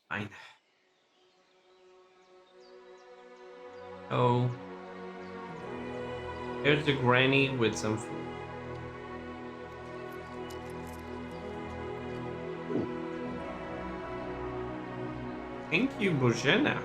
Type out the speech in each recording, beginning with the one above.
Fine. Oh, here's the granny with some food. Ooh, thank you, Bojana.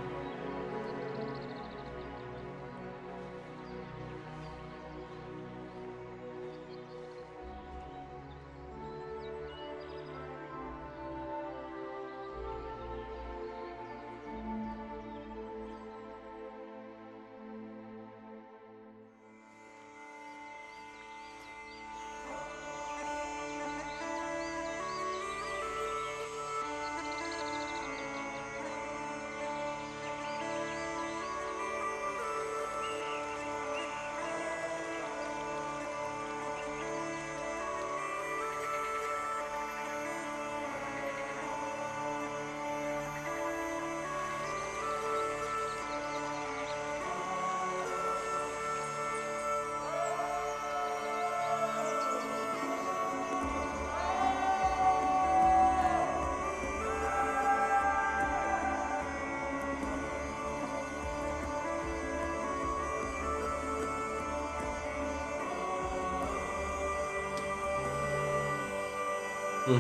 Hmm.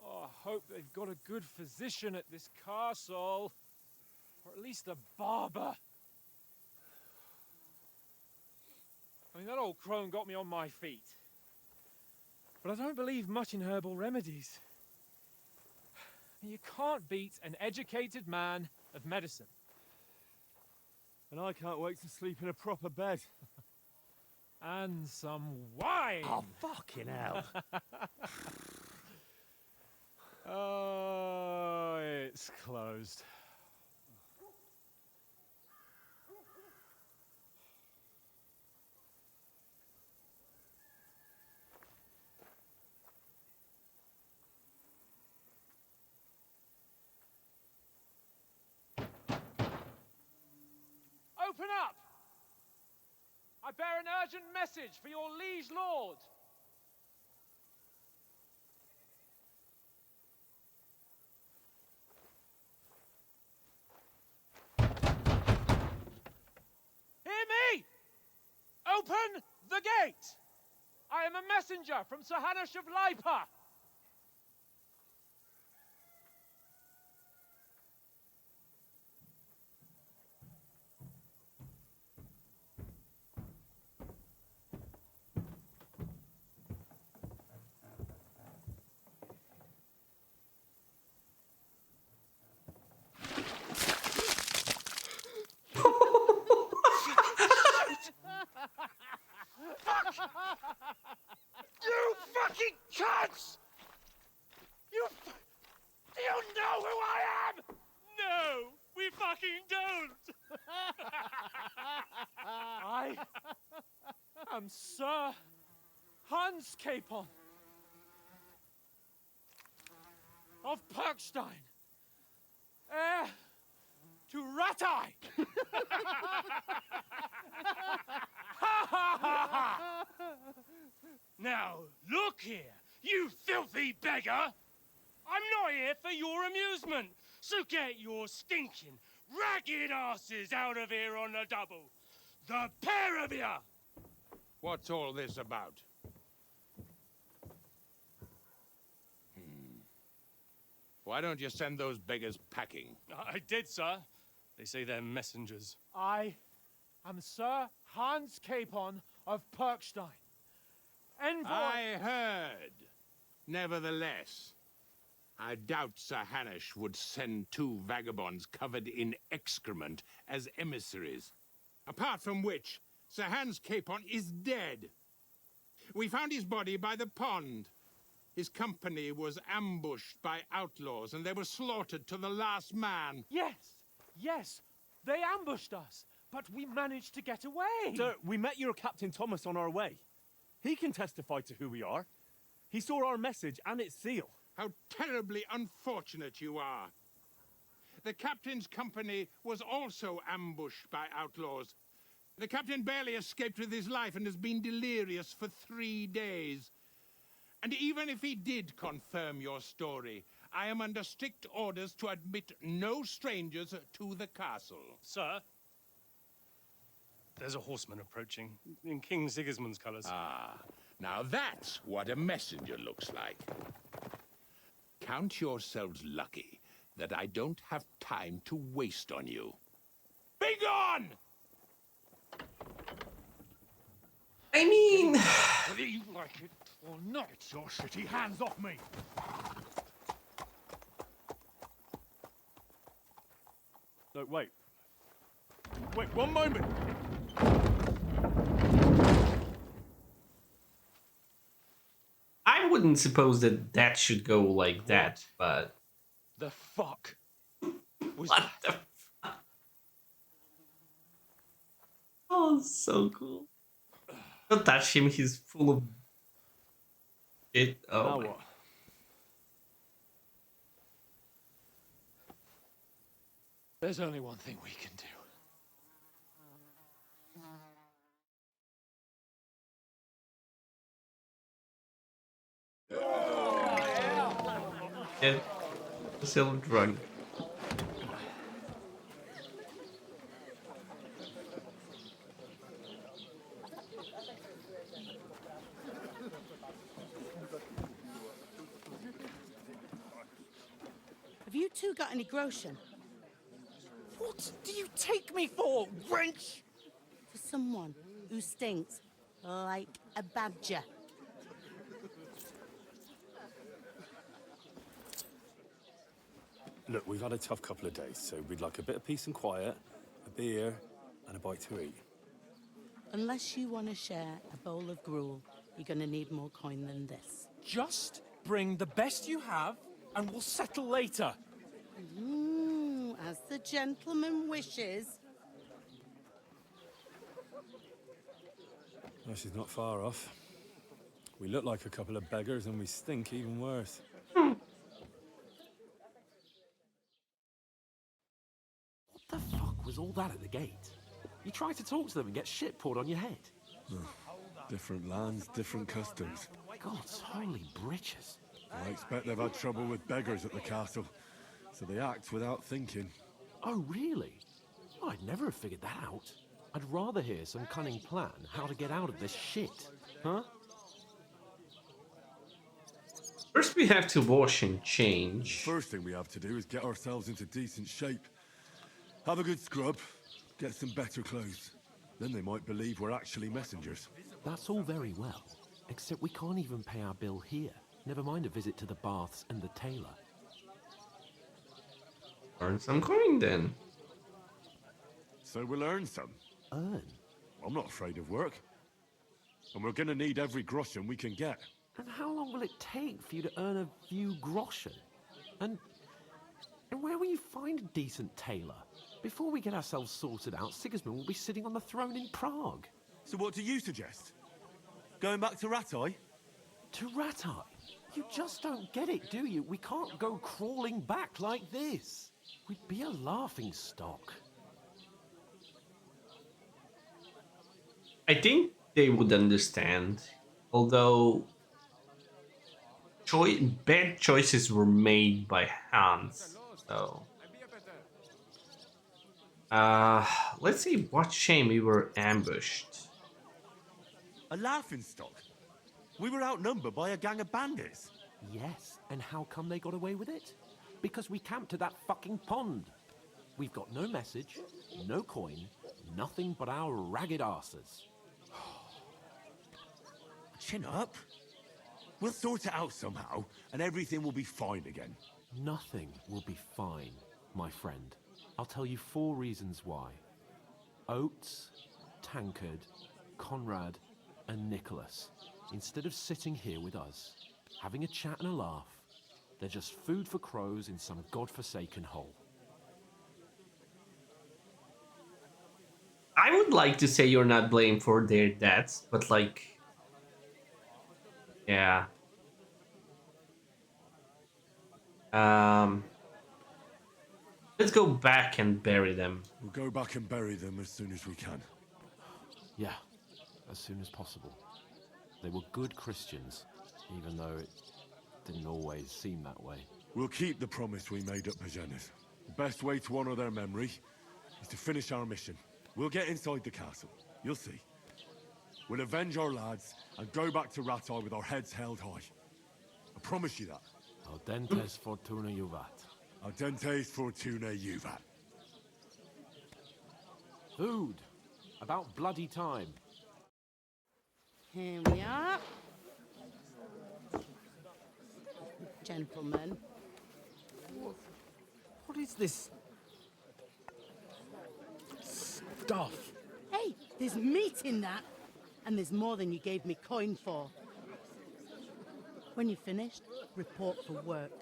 Oh, I hope they've got a good physician at this castle. Or at least a barber. I mean, that old crone got me on my feet. But I don't believe much in herbal remedies. You can't beat an educated man of medicine. And I can't wait to sleep in a proper bed. And some wine! Oh, fucking hell. Oh, it's closed. Open up! I bear an urgent message for your liege lord. Hear me! Open the gate! I am a messenger from Sir Hanush of Lipa. You fucking cunts! Do you know who I am? No, we fucking don't. I am Sir Hans Capon. of Perkstein, heir to Ratai. Now, look here, you filthy beggar! I'm not here for your amusement, so get your stinking, ragged asses out of here on the double. The pair of you! What's all this about? Why don't you send those beggars packing? I did, sir. They say they're messengers. I am Sir Hans Capon of Perkstein, envoy. I heard. Nevertheless, I doubt Sir Hanush would send two vagabonds covered in excrement as emissaries. Apart from which, Sir Hans Capon is dead. We found his body by the pond. His company was ambushed by outlaws, and they were slaughtered to the last man. Yes, they ambushed us, but we managed to get away. Sir, we met your Captain Thomas on our way. He can testify to who we are. He saw our message and its seal. How terribly unfortunate you are. The captain's company was also ambushed by outlaws. The captain barely escaped with his life and has been delirious for 3 days. And even if he did confirm your story, I am under strict orders to admit no strangers to the castle. Sir, there's a horseman approaching in King Sigismund's colours. Ah, now that's what a messenger looks like. Count yourselves lucky that I don't have time to waste on you. Be gone! I mean, Whether you like it or not, your shitty hands off me! No, wait. Wait, one moment! I wouldn't suppose that that should go like that, but The fuck? Was what the fuck? Oh, so cool. Don't touch him, he's full of shit. Oh, Now my. what? There's only one thing we can do. Get yourself drunk. Have you two got any groschen? What do you take me for, wench? For someone who stinks like a badger. Look, we've had a tough couple of days, so we'd like a bit of peace and quiet, a beer, and a bite to eat. Unless you want to share a bowl of gruel, you're going to need more coin than this. Just bring the best you have, and we'll settle later. As the gentleman wishes. Well, she's not far off. We look like a couple of beggars, and we stink even worse. What the fuck was all that at the gate? You try to talk to them and get shit poured on your head. Different lands, different customs. God's holy britches. I expect they've had trouble with beggars at the castle, so they act without thinking. Oh, really? I'd never have figured that out. I'd rather hear some cunning plan how to get out of this shit. Huh? First we have to wash and change. First thing we have to do is get ourselves into decent shape. Have a good scrub, get some better clothes. Then they might believe we're actually messengers. That's all very well, except we can't even pay our bill here. Never mind a visit to the baths and the tailor. Earn some coin then. So we'll earn some. Earn? I'm not afraid of work. And we're gonna need every groschen we can get. And how long will it take for you to earn a few groschen? And where will you find a decent tailor? Before we get ourselves sorted out, Sigismund will be sitting on the throne in Prague. So what do you suggest? Going back to Ratai? To Ratai? You just don't get it, do you? We can't go crawling back like this. We'd be a laughing stock. I think they would understand, although bad choices were made by Hans. So, let's see what shame we were ambushed. A laughingstock? We were outnumbered by a gang of bandits. Yes, and how come they got away with it? Because we camped at that fucking pond. We've got no message, no coin, nothing but our ragged arses. Chin up. We'll sort it out somehow, and everything will be fine again. Nothing will be fine, my friend. I'll tell you 4 reasons why. Oates, Tankard, Conrad, and Nicholas, instead of sitting here with us, having a chat and a laugh, they're just food for crows in some godforsaken hole. I would like to say you're not blamed for their deaths, but like, yeah. Let's go back and bury them. We'll go back and bury them as soon as we can. Yeah, as soon as possible. They were good Christians, even though it didn't always seem that way. We'll keep the promise we made at Pagenes. The best way to honor their memory is to finish our mission. We'll get inside the castle. You'll see. We'll avenge our lads and go back to Ratai with our heads held high. I promise you that. Audentes fortuna juvat. Ardentes fortuna juvat. Food! About bloody time. Here we are. Gentlemen. What is this stuff? Hey, there's meat in that. And there's more than you gave me coin for. When you're finished, report for work.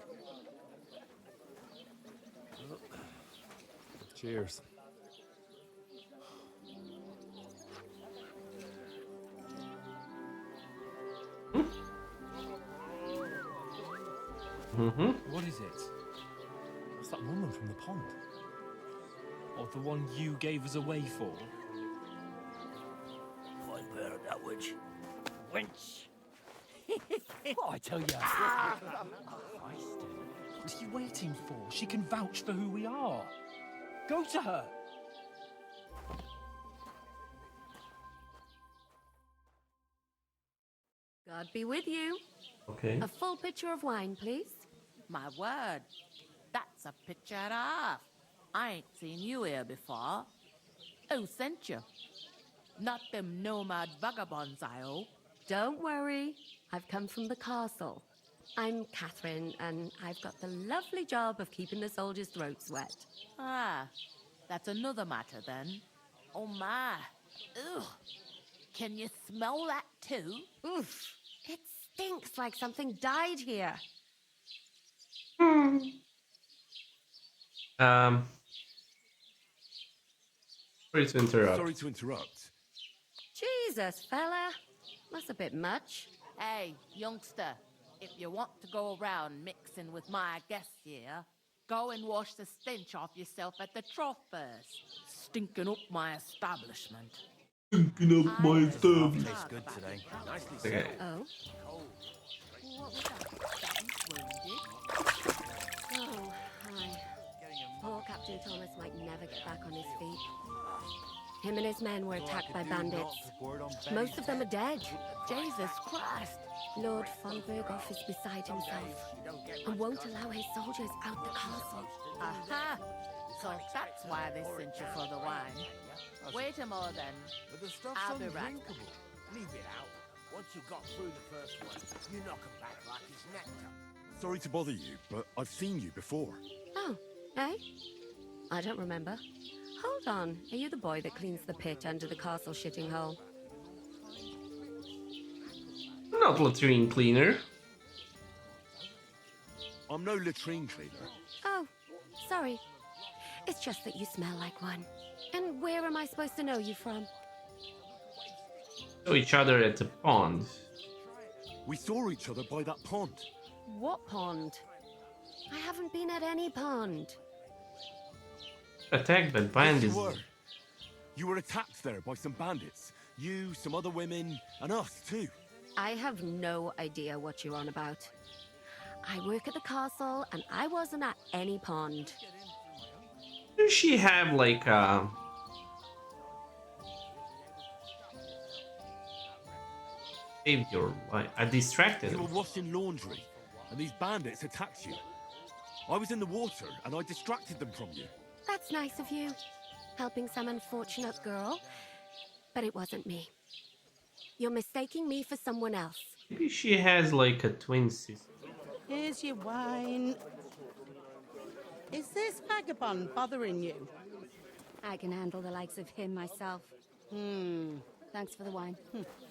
Cheers. What is it? What's that woman from the pond? Or the one you gave us away for? I bear that witch. Wench. What I tell you? What are you waiting for? She can vouch for who we are. Go to her. God be with you. Okay. A full pitcher of wine, please. My word, that's a picture and a half. I ain't seen you here before. Who sent you? Not them nomad vagabonds, I hope. Don't worry. I've come from the castle. I'm Catherine, and I've got the lovely job of keeping the soldiers' throats wet. Ah, that's another matter then. Oh my. Ugh. Can you smell that too? Oof. It stinks like something died here. Sorry to interrupt. Sorry to interrupt. Jesus, fella. That's a bit much. Hey, youngster, if you want to go around mixing with my guests here, go and wash the stench off yourself at the trough first. Stinking up my establishment. Stinking up my stuff. Tastes good today. Nicely Okay. Oh? What was that? Wounded? Oh, hi. Poor Captain Thomas might never get back on his feet. Him and his men were attacked by bandits. Most of them are dead. Jesus Christ! Lord von Berghoff is beside himself and won't allow his soldiers out the castle. Aha! So that's why they sent you for the wine. Wait a more then. But the stuff's I'll be right. undrinkable. Leave it out. Once you got through the first one, you knock 'em back like it's nectar. Sorry to bother you, but I've seen you before. Oh, eh? I don't remember. Hold on, are you the boy that cleans the pit under the castle shitting hole? I'm not latrine cleaner. I'm no latrine cleaner. Oh, sorry. It's just that you smell like one. And where am I supposed to know you from? Saw each other at the pond. We saw each other by that pond. What pond? I haven't been at any pond. Attacked by Yes, bandits. you were. You were attacked there by some bandits. You, some other women, and us too. I have no idea what you're on about. I work at the castle, and I wasn't at any pond. Does she have like a saved your life? I distracted You were him. washing laundry, and these bandits attacked you. I was in the water, and I distracted them from you. That's nice of you, helping some unfortunate girl. But it wasn't me. You're mistaking me for someone else. Maybe she has like a twin sister. Here's your wine. Is this vagabond bothering you? I can handle the likes of him myself. Thanks for the wine.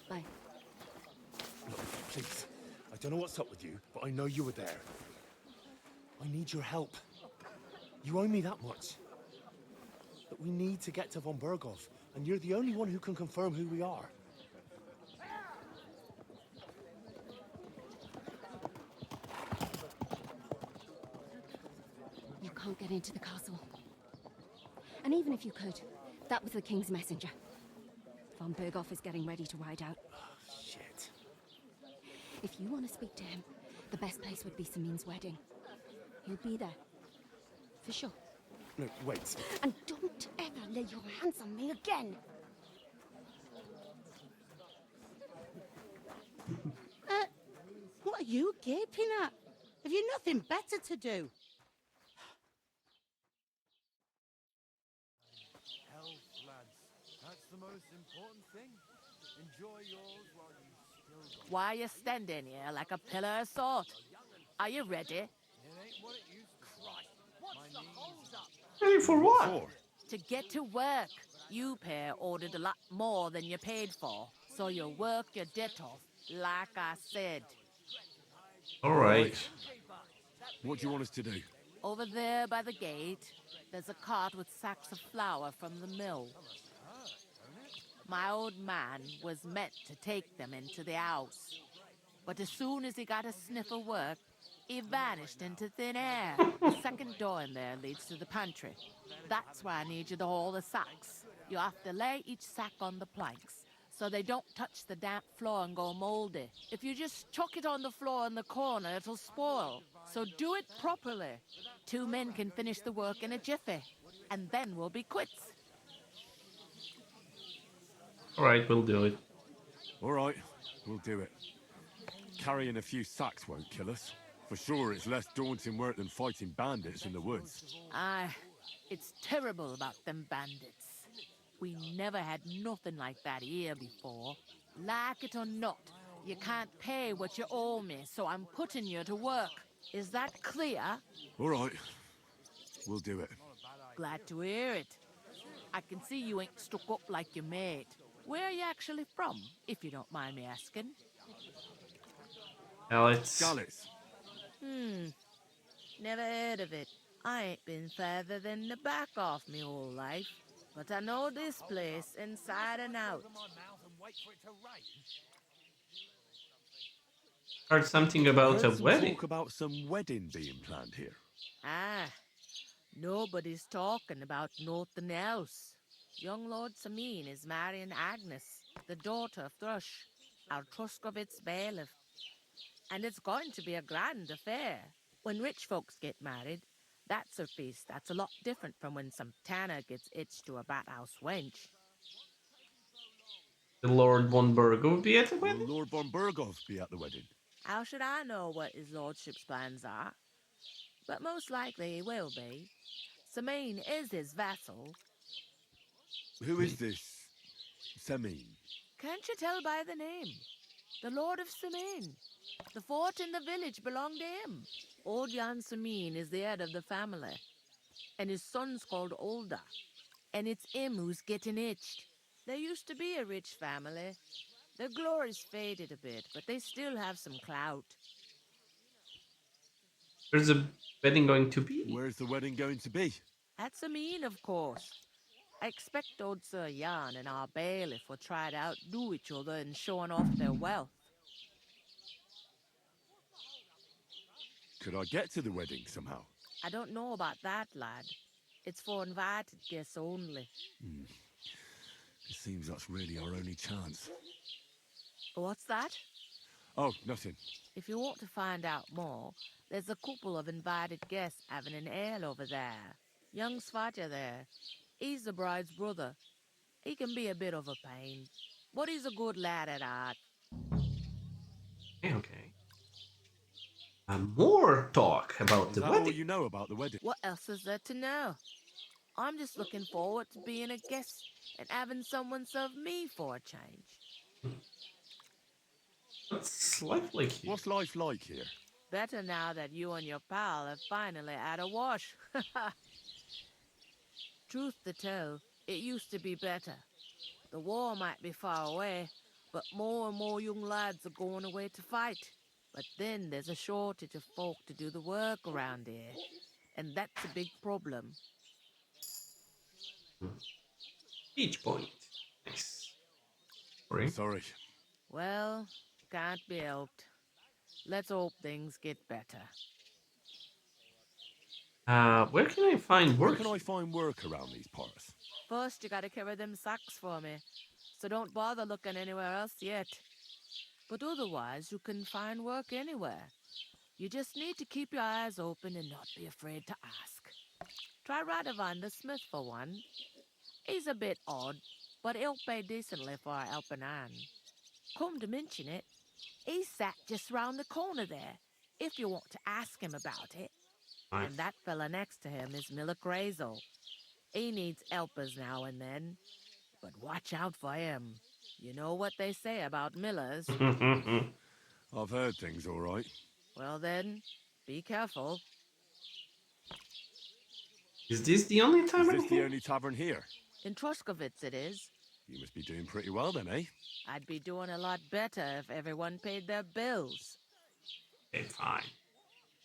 Bye. Look, please. I don't know what's up with you, but I know you were there. I need your help. You owe me that much. But we need to get to von Berghoff, and you're the only one who can confirm who we are. You can't get into the castle. And even if you could, that was the king's messenger. Von Berghoff is getting ready to ride out. Shit. If you want to speak to him, the best place would be Samin's wedding. He'll be there. For sure. No, wait. And don't ever lay your hands on me again! What are you gaping at? Have you nothing better to do? Health, lads. That's the most important thing. Enjoy yours while you still got Why are you standing here like a pillar of salt? Are you ready? it. Ain't what it used to be. What's the hold up? Ready for what? To get to work. You pair ordered a lot more than you paid for, so you work your debt off, like I said. Alright. What do you want us to do? Over there by the gate, there's a cart with sacks of flour from the mill. My old man was meant to take them into the house, but as soon as he got a sniff of work, he vanished into thin air. The second door in there leads to the pantry. That's where I need you to haul the sacks. You have to lay each sack on the planks, so they don't touch the damp floor and go moldy. If you just chuck it on the floor in the corner, it'll spoil. So do it properly. 2 men can finish the work in a jiffy, and then we'll be quits. Alright, we'll do it. All right, we'll do it. Carrying a few sacks won't kill us. For sure, it's less daunting work than fighting bandits in the woods. Aye, it's terrible about them bandits. We never had nothing like that here before. Like it or not, you can't pay what you owe me, so I'm putting you to work. Is that clear? All right, we'll do it. Glad to hear it. I can see you ain't stuck up like your mate. Where are you actually from, if you don't mind me asking? Alex. Gallets. Never heard of it. I ain't been further than the back off me whole life. But I know this place inside and out. Heard something about a Heard some wedding. talk about some wedding being planned here. Ah, nobody's talking about nothing else. Young Lord Samin is marrying Agnes, the daughter of Thrush, our Truskovitz bailiff. And it's going to be a grand affair. When rich folks get married, that's a feast that's a lot different from when some tanner gets hitched to a bat-house wench. The Lord von Berg will be at the Will wedding. Lord von Berghoff be at the wedding? How should I know what his lordship's plans are? But most likely he will be. Samin is his vassal. Who is this Semin? Can't you tell by the name? The Lord of Samin. The fort and the village belong to him. Old Jan Samin is the head of the family, and his son's called Olda, and it's him who's getting itched. There used to be a rich family. Their glory's faded a bit, but they still have some clout. Where's the wedding going to be? Where's the wedding going to be? At Samin, of course. I expect old Sir Jan and our bailiff will try to outdo each other in showing off their wealth. Could I get to the wedding somehow? I don't know about that, lad. It's for invited guests only. It seems that's really our only chance. What's that? Oh, nothing. If you want to find out more, there's a couple of invited guests having an ale over there. Young Svatja there. He's the bride's brother. He can be a bit of a pain, but he's a good lad at heart. Okay. More talk about Is the that all wedding. you know about the wedding? What else is there to know? I'm just looking forward to being a guest and having someone serve me for a change. What's life like here? What's life like here? Better now that you and your pal have finally had a wash. Truth to tell, it used to be better. The war might be far away, but more and more young lads are going away to fight. But then there's a shortage of folk to do the work around here, and that's a big problem. Beach point. Nice. Sorry. Well, can't be helped. Let's hope things get better. Where can I find Where work? can I find work around these parts? First, you gotta carry them sacks for me, so don't bother looking anywhere else yet. But otherwise, you can find work anywhere. You just need to keep your eyes open and not be afraid to ask. Try Radovan the smith for one. He's a bit odd, but he'll pay decently for a helping hand. Come to mention it, he's sat just round the corner there, if you want to ask him about it. Nice. And that fella next to him is Miller Crazel. He needs helpers now and then, but watch out for him. You know what they say about Millers. I've heard things all right. Well then, be careful. Is this the only Is tavern this the here? only tavern here? In Troskovitz it is. You must be doing pretty well then, eh? I'd be doing a lot better if everyone paid their bills. Okay, fine.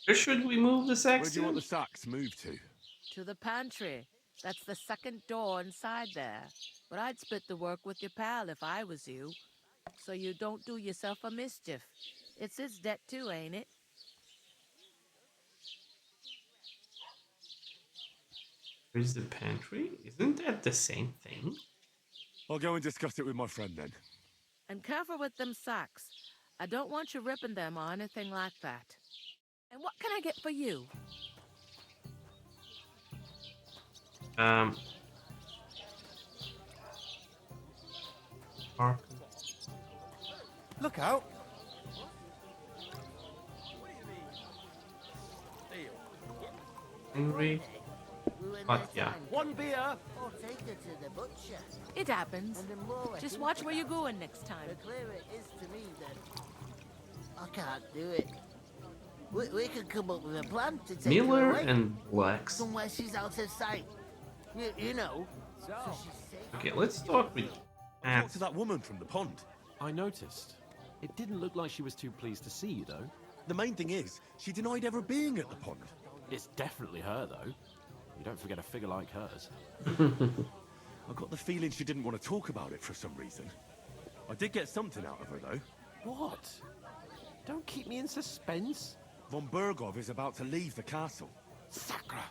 Where should we move the sacks Where do you want to? the sacks moved to? To the pantry. That's the second door inside there. But I'd split the work with your pal if I was you. So you don't do yourself a mischief. It's his debt too, ain't it? Where's the pantry? Isn't that the same thing? I'll go and discuss it with my friend then. And careful with them sacks. I don't want you ripping them or anything like that. And what can I get for you? Mark. Look out! Henry. But yeah. One beer! Or take her to the butcher. It happens. And the more I Just think watch where you're about going next time. the clearer it is to me that I can't do it. We could come up with a plan to take her Miller away. and Blacks. Somewhere she's out of sight. You know. So she's safe. Okay, let's talk with Talk to that woman from the pond. I noticed. It didn't look like she was too pleased to see you, though. The main thing is, she denied ever being at the pond. It's definitely her, though. You don't forget a figure like hers. I got the feeling she didn't want to talk about it for some reason. I did get something out of her, though. What? Don't keep me in suspense. Von Bergov is about to leave the castle. Sacra!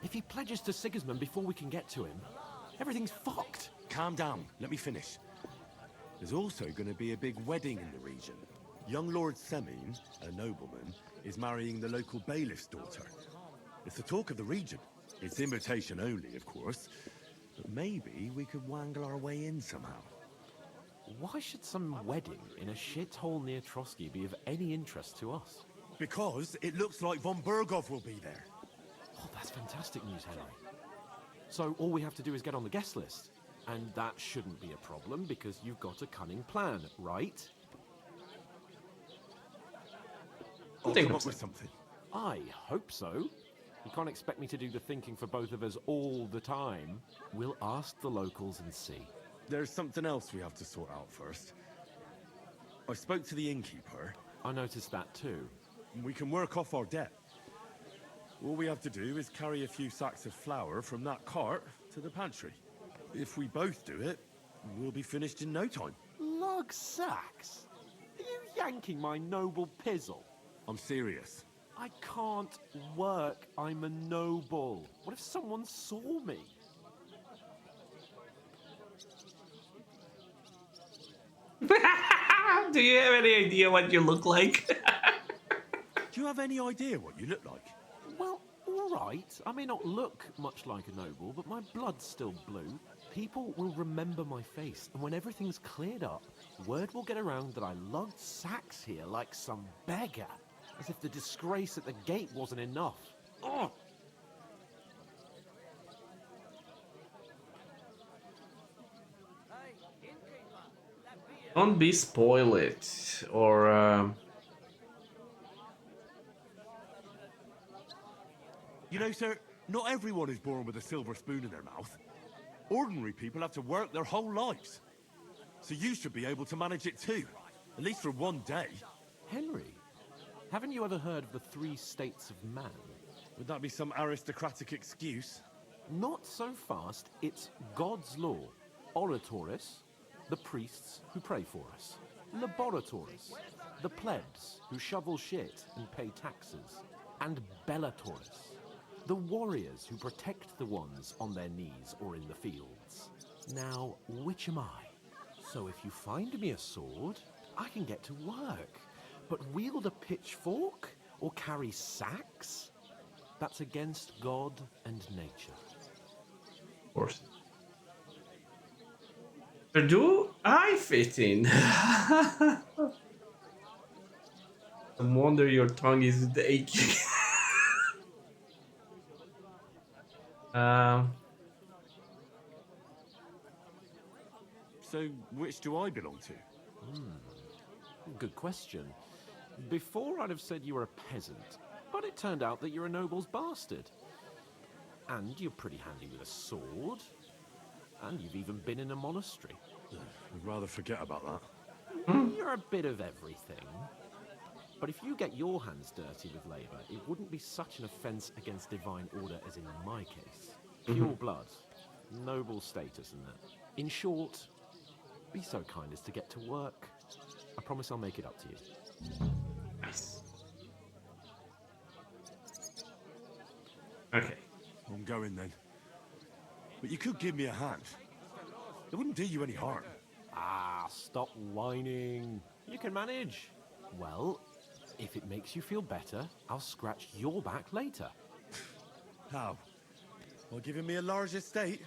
If he pledges to Sigismund before we can get to him, everything's fucked. Calm down, let me finish. There's also going to be a big wedding in the region. Young Lord Semin, a nobleman, is marrying the local bailiff's daughter. It's the talk of the region. It's invitation only, of course. But maybe we could wangle our way in somehow. Why should some wedding in a shithole near Trotsky be of any interest to us? Because it looks like Von Bergov will be there. Oh, that's fantastic news, Henry. So all we have to do is get on the guest list. And that shouldn't be a problem because you've got a cunning plan, right? I'll come up with something. I hope so. You can't expect me to do the thinking for both of us all the time. We'll ask the locals and see. There's something else we have to sort out first. I spoke to the innkeeper. I noticed that too. We can work off our debt. All we have to do is carry a few sacks of flour from that cart to the pantry. If we both do it, we'll be finished in no time. Lug sacks? Are you yanking my noble pizzle? I'm serious. I can't work. I'm a noble. What if someone saw me? Do you have any idea what you look like? Do you have any idea what you look like? Well, all right. I may not look much like a noble, but my blood's still blue. People will remember my face, and when everything's cleared up, word will get around that I lugged sacks here like some beggar, as if the disgrace at the gate wasn't enough. Ugh! Don't be spoiled, or You know, sir, not everyone is born with a silver spoon in their mouth. Ordinary people have to work their whole lives. So you should be able to manage it too, at least for one day. Henry, haven't you ever heard of the 3 states of man? Would that be some aristocratic excuse? Not so fast. It's God's law. Oratoris, the priests who pray for us. Laboratoris, the plebs who shovel shit and pay taxes. And Bellatoris, the warriors who protect the ones on their knees or in the fields. Now, which am I? So if you find me a sword, I can get to work. But wield a pitchfork or carry sacks? That's against God and nature. of course. Where do I fit in? No wonder your tongue is aching. um, So, which do I belong to? Good question. Before I'd have said you were a peasant, but it turned out that you're a noble's bastard. And you're pretty handy with a sword. And you've even been in a monastery. I'd rather forget about that. You're a bit of everything. But if you get your hands dirty with labor, it wouldn't be such an offense against divine order as in my case. Pure blood. Noble status and that. In short, be so kind as to get to work. I promise I'll make it up to you. nice. Okay. I'm going then. But you could give me a hand. It wouldn't do you any harm. Ah, stop whining. You can manage. Well, if it makes you feel better, I'll scratch your back later. How? Well, giving me a large estate?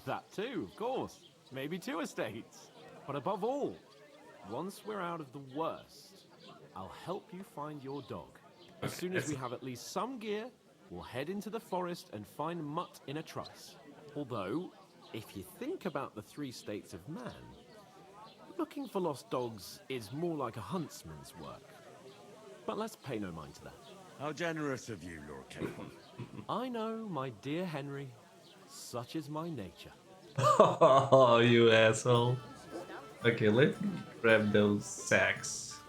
That too, of course. Maybe 2 estates. But above all, once we're out of the worst, I'll help you find your dog. As soon as we have at least some gear, we'll head into the forest and find Mutt in a trice. Although, if you think about the 3 states of man, looking for lost dogs is more like a huntsman's work. But let's pay no mind to that. How generous of you, Lord Capon. I know, my dear Henry. Such is my nature. Oh, you asshole. Okay, let me grab those sacks.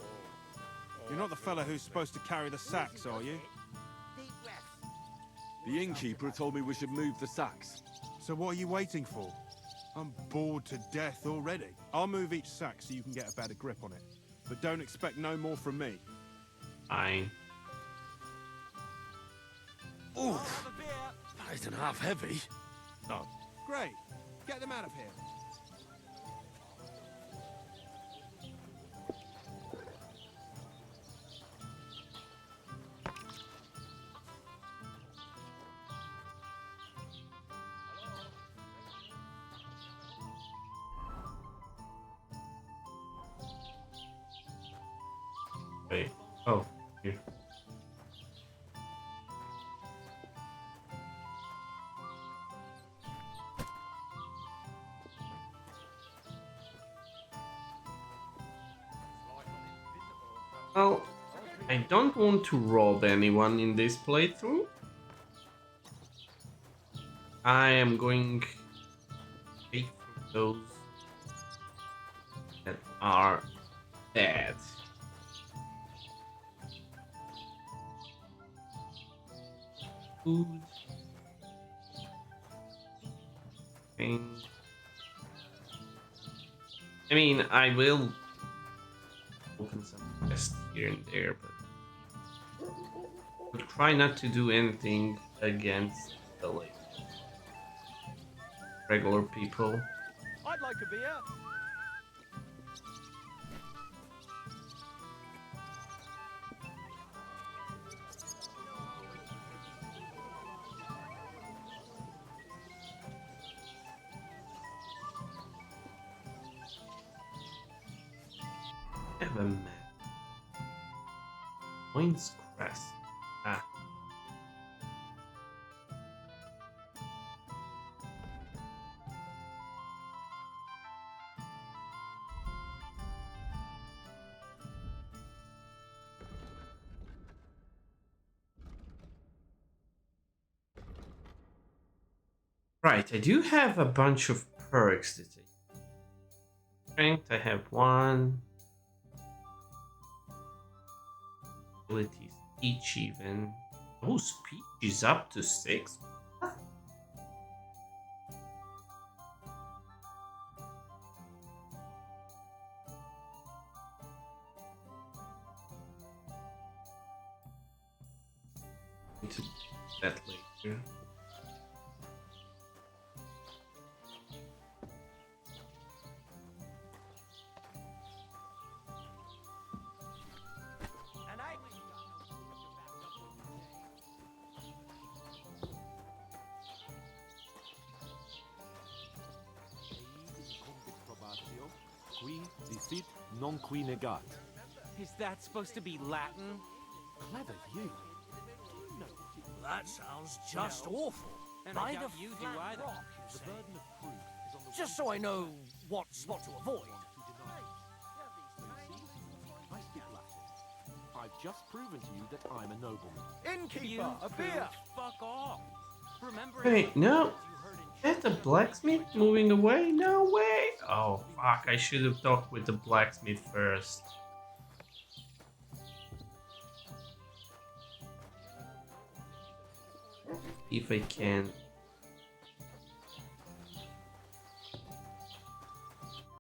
You're not the fella who's supposed to carry the sacks, are you? The innkeeper told me we should move the sacks. So what are you waiting for? I'm bored to death already. I'll move each sack so you can get a better grip on it. But don't expect no more from me. Fine. Oof! That isn't half heavy. Oh, great. Get them out of here. Wait. Oh, here. Well, I don't want to rob anyone in this playthrough. I am going to take those that are bad. Food. And I mean, I will open some chests here and there, but But try not to do anything against the like regular people. I'd like a beer. Have a map. Points Crest. Ah. Right, I do have a bunch of perks to take. Strength, I have one. Abilities, each even. Oh, speech is up to 6. Into that later. Qui dicit non qui negat. Is that supposed to be Latin? Clever you. That sounds just awful. And I doubt you do either. The burden of proof is on the Just so I know what spot to avoid. I speak Latin. I've just proven to you that I'm a nobleman. Innkeeper, a beer. Fuck off. Remember Wait, no. Is that the blacksmith moving away? No way! Oh, fuck. I should have talked with the blacksmith first. If I can